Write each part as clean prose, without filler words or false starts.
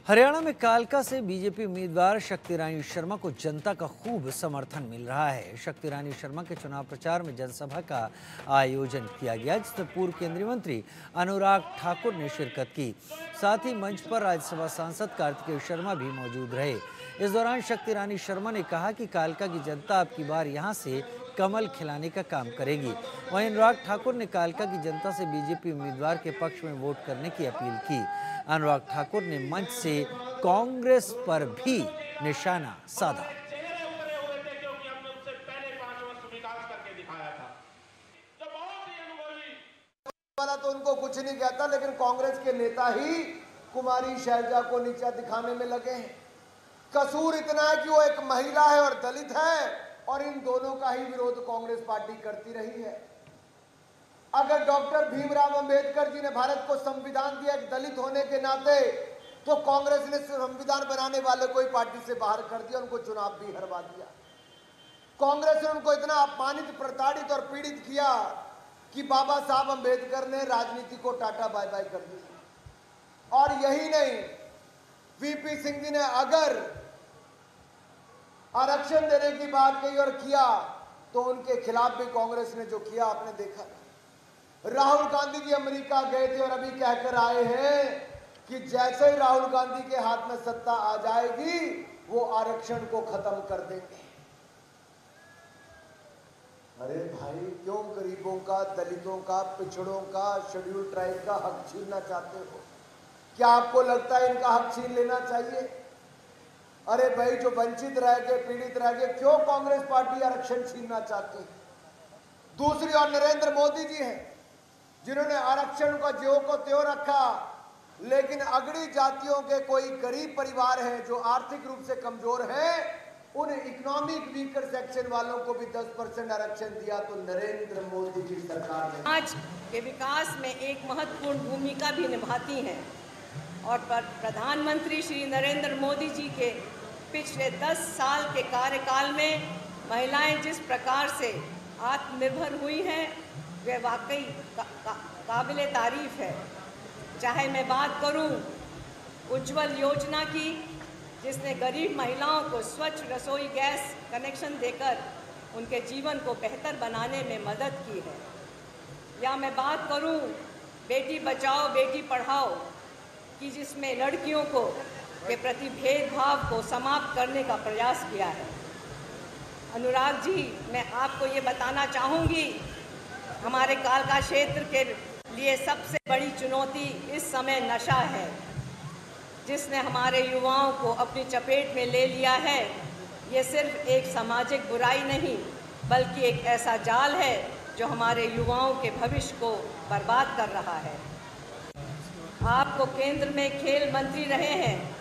हरियाणा में कालका से बीजेपी उम्मीदवार शक्ति रानी शर्मा को जनता का खूब समर्थन मिल रहा है। शक्ति रानी शर्मा के चुनाव प्रचार में जनसभा का आयोजन किया गया, जिसमें पूर्व केंद्रीय मंत्री अनुराग ठाकुर ने शिरकत की। साथ ही मंच पर राज्यसभा सांसद कार्तिकेय शर्मा भी मौजूद रहे। इस दौरान शक्ति रानी शर्मा ने कहा कि कालका की जनता अब की बार यहां से कमल खिलाने का काम करेगी। वहीं अनुराग ठाकुर ने कालका की जनता से बीजेपी उम्मीदवार के पक्ष में वोट करने की अपील की। अनुराग ठाकुर ने मंच से कांग्रेस पर भी निशाना साधा। वाला तो उनको कुछ नहीं कहता, लेकिन कांग्रेस के नेता ही कुमारी शैलजा को नीचा दिखाने में लगे हैं। कसूर इतना है कि वो एक महिला है और दलित है, और इन दोनों का ही विरोध कांग्रेस पार्टी करती रही है। अगर डॉक्टर भीमराव अंबेडकर जी ने भारत को संविधान दिया एक दलित होने के नाते, तो कांग्रेस ने संविधान बनाने वाले को ही पार्टी से बाहर कर दिया, उनको चुनाव भी हरवा दिया। कांग्रेस ने उनको इतना अपमानित, प्रताड़ित और पीड़ित किया कि बाबा साहब अंबेडकर ने राजनीति को टाटा बाय बाय कर दिया। और यही नहीं, वीपी सिंह जी ने अगर आरक्षण देने की बात कही और किया, तो उनके खिलाफ भी कांग्रेस ने जो किया आपने देखा। राहुल गांधी जी अमेरिका गए थे और अभी कहकर आए हैं कि जैसे ही राहुल गांधी के हाथ में सत्ता आ जाएगी, वो आरक्षण को खत्म कर देंगे। अरे भाई, क्यों गरीबों का, दलितों का, पिछड़ों का, शेड्यूल ट्राइब का हक छीनना चाहते हो? क्या आपको लगता है इनका हक छीन लेना चाहिए? अरे भाई, जो वंचित रह गए, पीड़ित रह गए, क्यों कांग्रेस पार्टी आरक्षण छीनना चाहती है? दूसरी ओर नरेंद्र मोदी जी हैं, जिन्होंने आरक्षण को ज्यों को त्यों रखा, लेकिन अगड़ी जातियों के कोई गरीब परिवार हैं जो आर्थिक रूप से कमजोर हैं, उन इकोनॉमिक वीकर सेक्शन वालों को भी 10% आरक्षण दिया। तो नरेंद्र मोदी की सरकार ने समाज के विकास में एक महत्वपूर्ण भूमिका भी निभाती हैं, और प्रधानमंत्री श्री नरेंद्र मोदी जी के पिछले 10 साल के कार्यकाल में महिलाएं जिस प्रकार से आत्मनिर्भर हुई हैं, वे वाकई काबिले तारीफ है। चाहे मैं बात करूं उज्ज्वल योजना की, जिसने गरीब महिलाओं को स्वच्छ रसोई गैस कनेक्शन देकर उनके जीवन को बेहतर बनाने में मदद की है, या मैं बात करूं बेटी बचाओ बेटी पढ़ाओ की, जिसमें लड़कियों को के प्रति भेदभाव को समाप्त करने का प्रयास किया है। अनुराग जी, मैं आपको ये बताना चाहूँगी, हमारे कालका क्षेत्र के लिए सबसे बड़ी चुनौती इस समय नशा है, जिसने हमारे युवाओं को अपनी चपेट में ले लिया है। ये सिर्फ एक सामाजिक बुराई नहीं, बल्कि एक ऐसा जाल है जो हमारे युवाओं के भविष्य को बर्बाद कर रहा है। आपको केंद्र में खेल मंत्री रहे हैं,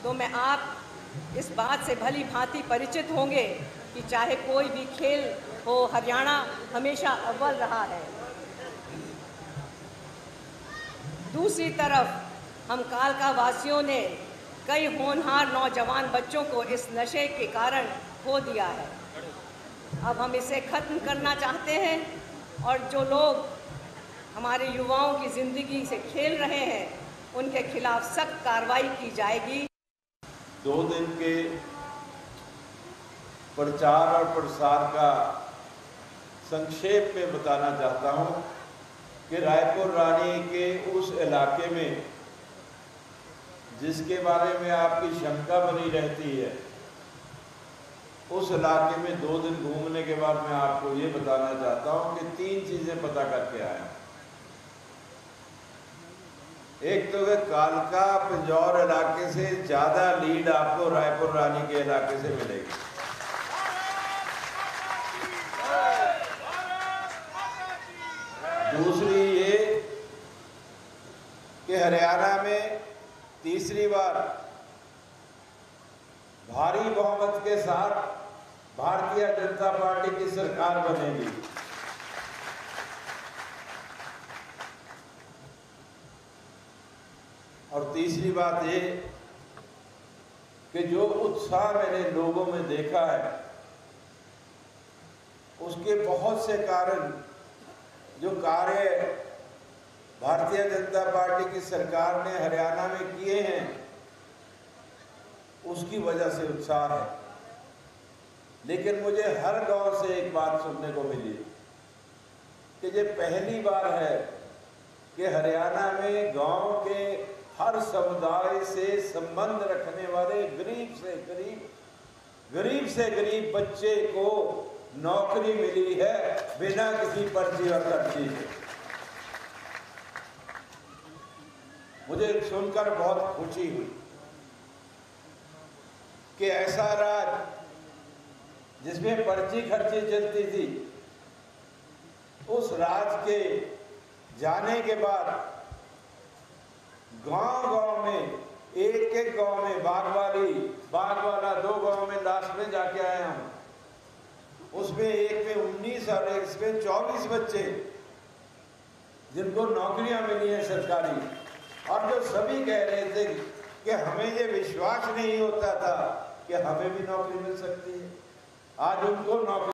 तो मैं आप इस बात से भली भांति परिचित होंगे कि चाहे कोई भी खेल हो, हरियाणा हमेशा अव्वल रहा है। दूसरी तरफ हम कालका वासियों ने कई होनहार नौजवान बच्चों को इस नशे के कारण खो दिया है। अब हम इसे खत्म करना चाहते हैं, और जो लोग हमारे युवाओं की ज़िंदगी से खेल रहे हैं, उनके खिलाफ सख्त कार्रवाई की जाएगी। 2 दिन के प्रचार और प्रसार का संक्षेप में बताना चाहता हूं कि रायपुर रानी के उस इलाके में जिसके बारे में आपकी शंका बनी रहती है, उस इलाके में 2 दिन घूमने के बाद मैं आपको ये बताना चाहता हूं कि 3 चीज़ें पता करके आया। एक तो कालका पिंजौर इलाके से ज़्यादा लीड आपको रायपुर रानी के इलाके से मिलेगी। दूसरी ये कि हरियाणा में तीसरी बार भारी बहुमत के साथ भारतीय जनता पार्टी की सरकार बनेगी। और तीसरी बात ये कि जो उत्साह मैंने लोगों में देखा है, उसके बहुत से कारण जो कार्य भारतीय जनता पार्टी की सरकार ने हरियाणा में किए हैं, उसकी वजह से उत्साह है। लेकिन मुझे हर गांव से एक बात सुनने को मिली कि ये पहली बार है कि हरियाणा में गांव के हर समुदाय से संबंध रखने वाले गरीब से गरीब बच्चे को नौकरी मिली है बिना किसी पर्ची और पर्ची के। मुझे सुनकर बहुत खुशी हुई कि ऐसा राज्य जिसमें पर्ची खर्ची चलती थी, उस राज्य के जाने के बाद गांव-गांव में, एक गांव में बागवाला 2 गांव में लास्ट में जाके आया हूं। उसमें एक में 19 और एक में 24 बच्चे जिनको नौकरियां मिली हैं सरकारी, और जो सभी कह रहे थे कि हमें ये विश्वास नहीं होता था कि हमें भी नौकरी मिल सकती है। आज उनको नौकरी